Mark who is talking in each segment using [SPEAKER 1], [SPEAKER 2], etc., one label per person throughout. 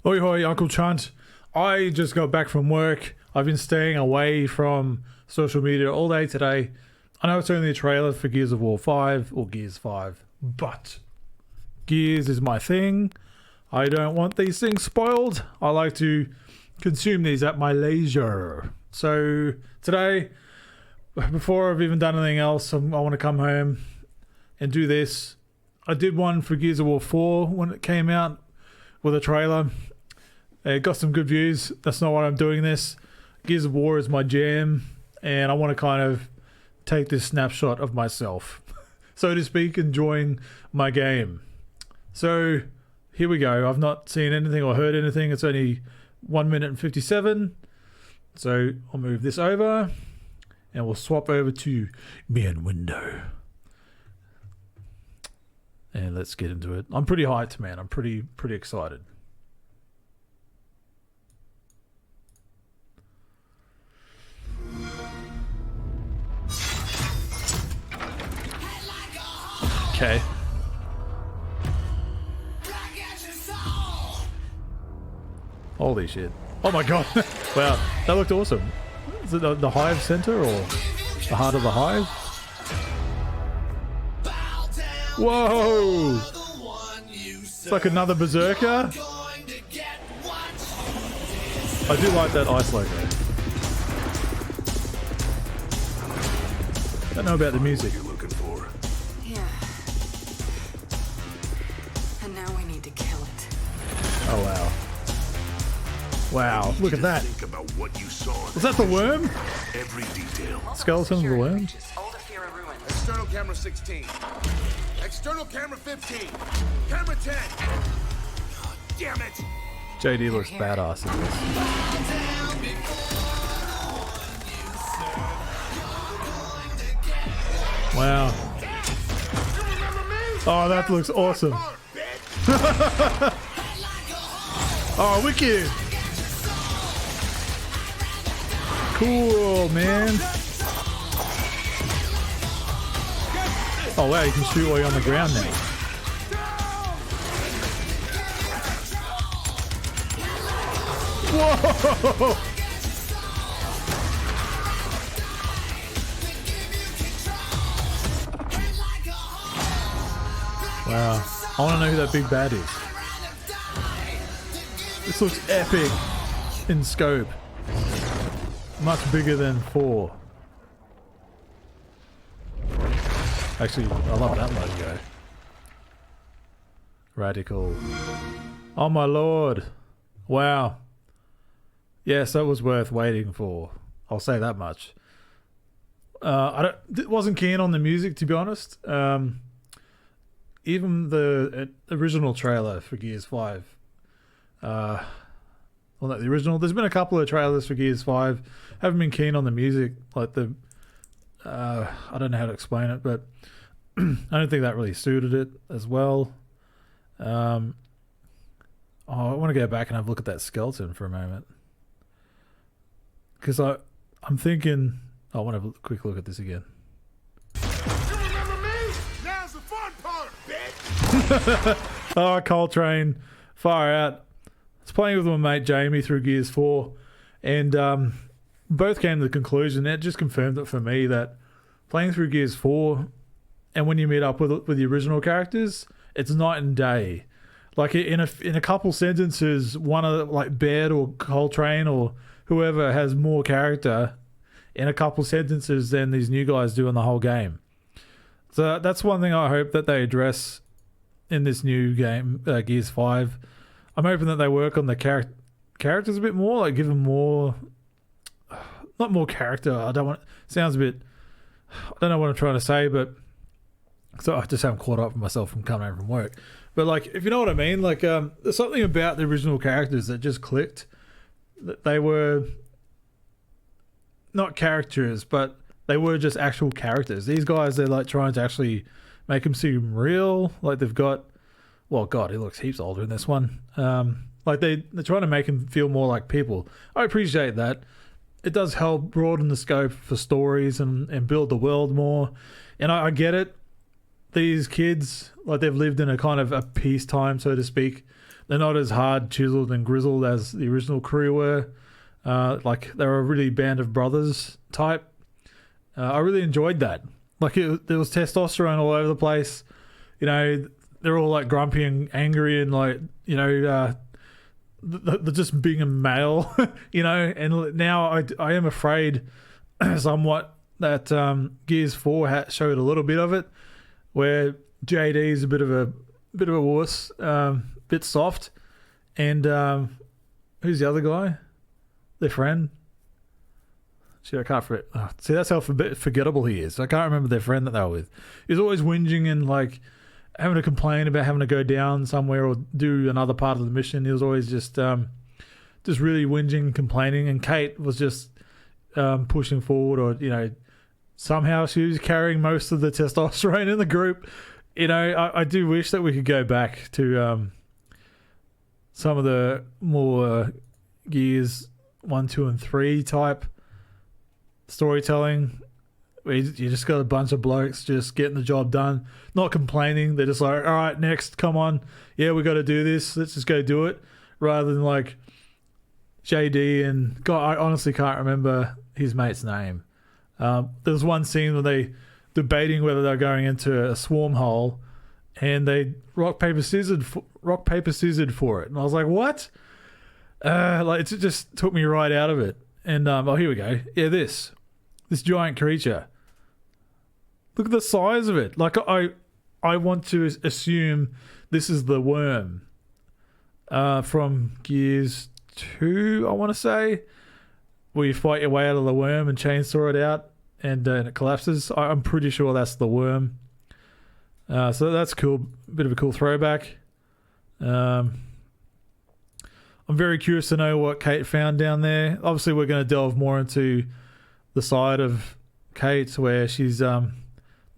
[SPEAKER 1] Hoi hoi, Uncle Chunt. I just got back from work. I've been staying away from social media all day today. I know it's only a trailer for Gears of War 5 or Gears 5, but Gears is my thing. I don't want these things spoiled. I like to consume these at my leisure. So today, before I've even done anything else, I want to come home and do this. I did one for Gears of War 4 when it came out with a trailer. It got some good views. That's not why I'm doing this. Gears of War is my jam, and I want to kind of take this snapshot of myself, so to speak, enjoying my game. So here we go. I've not seen anything or heard anything. It's only 1 minute and 57. So I'll move this over and we'll swap over to main window. And let's get into it. I'm pretty hyped, man. I'm pretty excited. Okay. Holy shit. Oh my god. Wow, that looked awesome. Is it the Hive Center or the heart of the Hive? Whoa! It's like another Berserker. I do like that ice logo. Don't know about the music. Oh wow. Wow, look at that. Was that the worm? Every detail. Skeleton of the worm?
[SPEAKER 2] External camera 16. External camera 15. Camera 10. God damn it.
[SPEAKER 1] JD looks badass in this. Wow. Oh, that looks awesome. Oh, wicked. Cool, man. Oh, wow, you can shoot while you're on the ground now. Whoa! Wow. I want to know who that big bad is. This looks epic in scope. Much bigger than 4. Actually, I love that logo. Radical. Oh my lord. Wow. Yes, that was worth waiting for. I'll say that much. Wasn't keen on the music, to be honest. Even the original trailer for Gears 5. Well, not the original. There's been a couple of trailers for Gears 5. Haven't been keen on the music. Like the... I don't know how to explain it, but I don't think that really suited it as well. I want to go back and have a look at that skeleton for a moment. Because I'm thinking... I want to have a quick look at this again.
[SPEAKER 2] You remember me? Now's the fun part, bitch!
[SPEAKER 1] Oh, Coltrane. Far out. I was playing with my mate Jamie through Gears 4, and both came to the conclusion, it just confirmed it for me, that playing through Gears 4 and when you meet up with the original characters, it's night and day. Like in a couple sentences, one of like Baird or Coltrane or whoever has more character in a couple sentences than these new guys do in the whole game. So that's one thing I hope that they address in this new game, Gears 5. I'm hoping that they work on the characters a bit more, like give them more... Not more character. I don't want... Sounds a bit... I don't know what I'm trying to say, but... So I just haven't caught up with myself from coming home from work. But like, if you know what I mean, like there's something about the original characters that just clicked. They were not characters, but they were just actual characters. These guys, they're like trying to actually make them seem real. Like they've got... Well, God, he looks heaps older in this one. Like they're trying to make him feel more like people. I appreciate that. It does help broaden the scope for stories and build the world more. And I get it. These kids, like they've lived in a kind of a peacetime, so to speak. they're not as hard chiseled and grizzled as the original crew were. Like they were a really band of brothers type. I really enjoyed that. Like there was testosterone all over the place. You know, they're all like grumpy and angry and like, you know, the just being a male, you know. And now I am afraid somewhat that Gears 4 showed a little bit of it, where JD is a bit of a wuss, bit soft, and who's the other guy? Their friend. See, I can't forget. Oh, see, that's how forgettable he is. I can't remember their friend that they were with. He's always whinging and like having to complain about having to go down somewhere or do another part of the mission. He was always just really whinging, complaining, and Kate was just pushing forward, or you know, somehow she was carrying most of the testosterone in the group. You know, I do wish that we could go back to some of the more Gears 1, 2, and 3 type storytelling, where you just got a bunch of blokes just getting the job done, not complaining. They're just like, all right, next, come on. Yeah, we got to do this. Let's just go do it. Rather than like JD and... God, I honestly can't remember his mate's name. There was one scene where they debating whether they're going into a swarm hole, and they rock, paper, scissored for it. And I was like, what? Like it just took me right out of it. And, here we go. Yeah, this giant creature. Look at the size of it. Like I want to assume this is the worm from Gears 2, I want to say, where you fight your way out of the worm and chainsaw it out and it collapses. I'm pretty sure that's the worm. So that's cool. Bit of a cool throwback. I'm very curious to know what Kate found down there. Obviously, we're going to delve more into the side of Kate, where she's...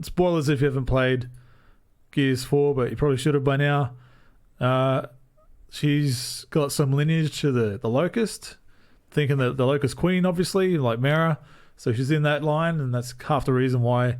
[SPEAKER 1] spoilers if you haven't played Gears 4, but you probably should have by now. She's got some lineage to the Locust, thinking that the Locust Queen, obviously, like Mara. So she's in that line, and that's half the reason why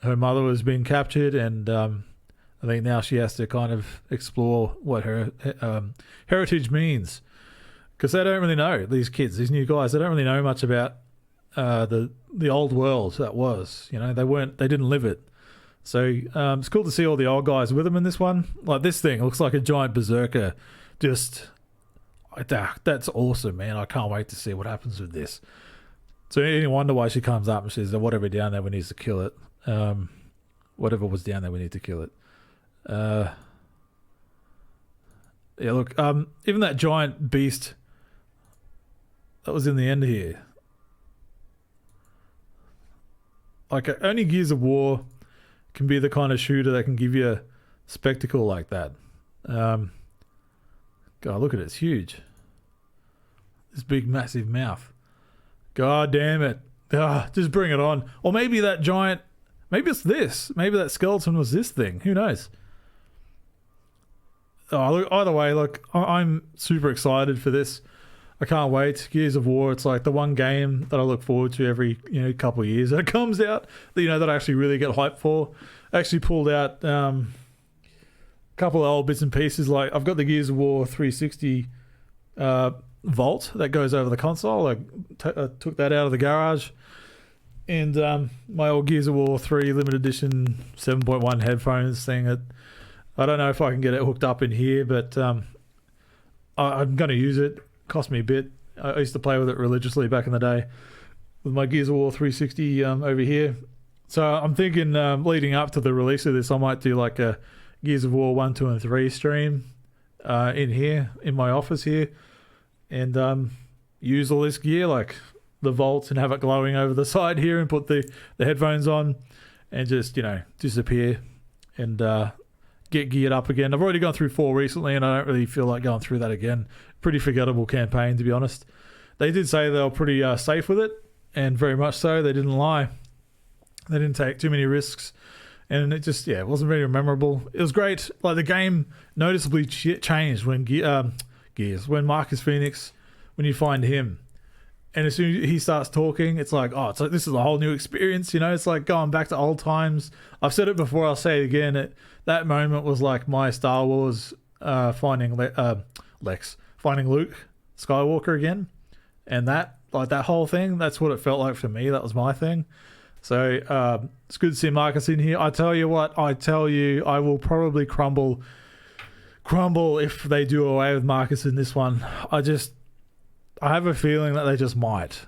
[SPEAKER 1] her mother was being captured, and I think now she has to kind of explore what her heritage means, because they don't really know, these kids, these new guys, they don't really know much about the old world that was. You know, they didn't live it. So it's cool to see all the old guys with them in this one. Like this thing looks like a giant berserker. Just that's awesome, man. I can't wait to see what happens with this. So any wonder why she comes up and says, whatever down there, we need to kill it. Whatever was down there, we need to kill it. Yeah, look, even that giant beast that was in the end here, like only Gears of War can be the kind of shooter that can give you a spectacle like that. God, look at it, it's huge. This big massive mouth. God damn it. Just bring it on. Or maybe that giant, maybe it's this, maybe that skeleton was this thing, who knows. Look, either way, look, I'm super excited for this. I can't wait. Gears of War, it's like the one game that I look forward to every couple of years that it comes out, that I actually really get hyped for. I actually pulled out a couple of old bits and pieces. Like I've got the Gears of War 360 vault that goes over the console. I took that out of the garage, and my old Gears of War 3 limited edition 7.1 headphones thing. I don't know if I can get it hooked up in here, but I'm going to use it. Cost me a bit. I used to play with it religiously back in the day with my Gears of War 360 over here. So I'm thinking leading up to the release of this, I might do like a Gears of War 1, 2, and 3 stream in here, in my office here, and use all this gear, like the vault, and have it glowing over the side here, and put the headphones on and just, disappear and get geared up again. I've already gone through 4 recently, and I don't really feel like going through that again. Pretty forgettable campaign, to be honest. They did say they were pretty safe with it, and very much so. They didn't lie. They didn't take too many risks, and it just, it wasn't very memorable. It was great. Like, the game noticeably changed when when Marcus Phoenix, when you find him, and as soon as he starts talking, it's like this is a whole new experience. It's like going back to old times. I've said it before, I'll say it again. That moment was like my Star Wars finding finding Luke Skywalker again, and that whole thing. That's what it felt like for me. That was my thing. So it's good to see Marcus in here. I tell you, I will probably crumble if they do away with Marcus in this one. I have a feeling that they just might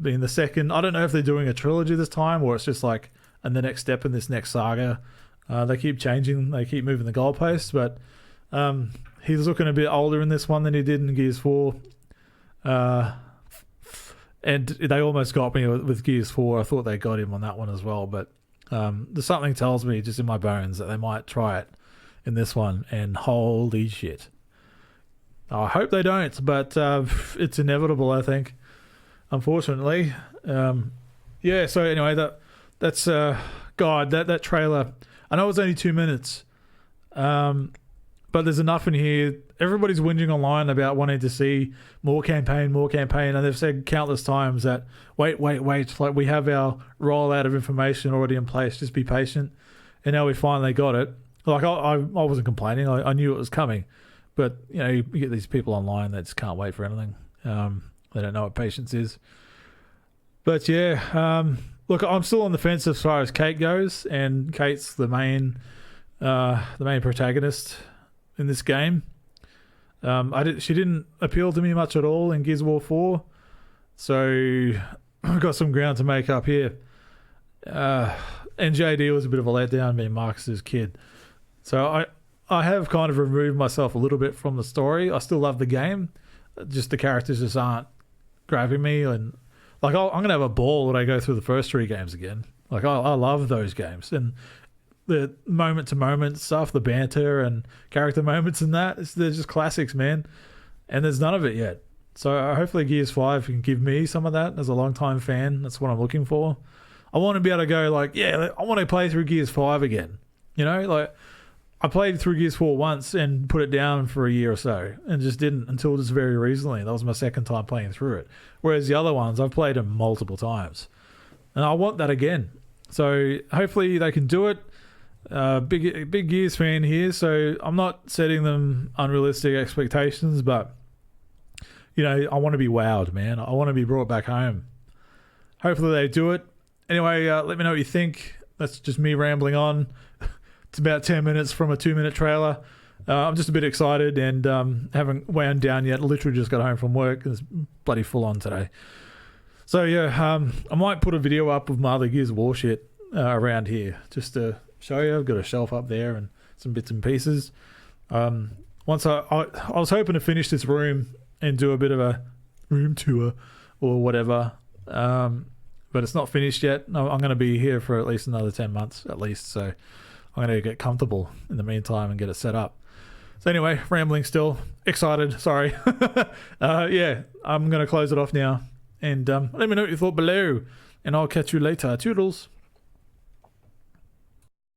[SPEAKER 1] be in the second. I don't know if they're doing a trilogy this time or it's just like in the next step in this next saga. They keep changing, they keep moving the goalposts, but he's looking a bit older in this one than he did in Gears 4. And they almost got me with Gears 4. I thought they got him on that one as well, but there's something tells me just in my bones that they might try it in this one, and holy shit. I hope they don't, but it's inevitable, I think, unfortunately. Yeah, so anyway, that's God, that trailer, I know it's only 2 minutes, but there's enough in here. Everybody's whinging online about wanting to see more campaign, and they've said countless times that wait, like we have our rollout of information already in place, just be patient. And now we finally got it. Like I wasn't complaining, I knew it was coming, but you get these people online that just can't wait for anything. They don't know what patience is. But yeah, look, I'm still on the fence as far as Kate goes, and Kate's the main protagonist in this game. She didn't appeal to me much at all in Gears of War 4, so I've got some ground to make up here. And JD was a bit of a letdown, being Marcus's kid. So I have kind of removed myself a little bit from the story. I still love the game, just the characters just aren't grabbing me. And like I'm gonna have a ball when I go through the first 3 games again. Like I love those games, and the moment to moment stuff, the banter and character moments and that, they're just classics, man. And there's none of it yet. So hopefully Gears 5 can give me some of that as a long-time fan. That's what I'm looking for. I want to be able to go like, yeah, I want to play through Gears 5 again. Like I played through Gears 4 once and put it down for a year or so and just didn't until just very recently. That was my second time playing through it. Whereas the other ones, I've played them multiple times. And I want that again. So hopefully they can do it. Big Gears fan here, so I'm not setting them unrealistic expectations, but I want to be wowed, man. I want to be brought back home. Hopefully they do it. Anyway, let me know what you think. That's just me rambling on. It's about 10 minutes from a 2-minute trailer. I'm just a bit excited and haven't wound down yet. Literally just got home from work. It's bloody full on today. So yeah, I might put a video up of my other Gears of War shit around here just to show you. I've got a shelf up there and some bits and pieces. Once I was hoping to finish this room and do a bit of a room tour or whatever, but it's not finished yet. No, I'm going to be here for at least another 10 months at least, so I'm going to get comfortable in the meantime and get it set up. So anyway, rambling still, excited, sorry. Yeah, I'm going to close it off now, and let me know what you thought below, and I'll catch you later. Toodles.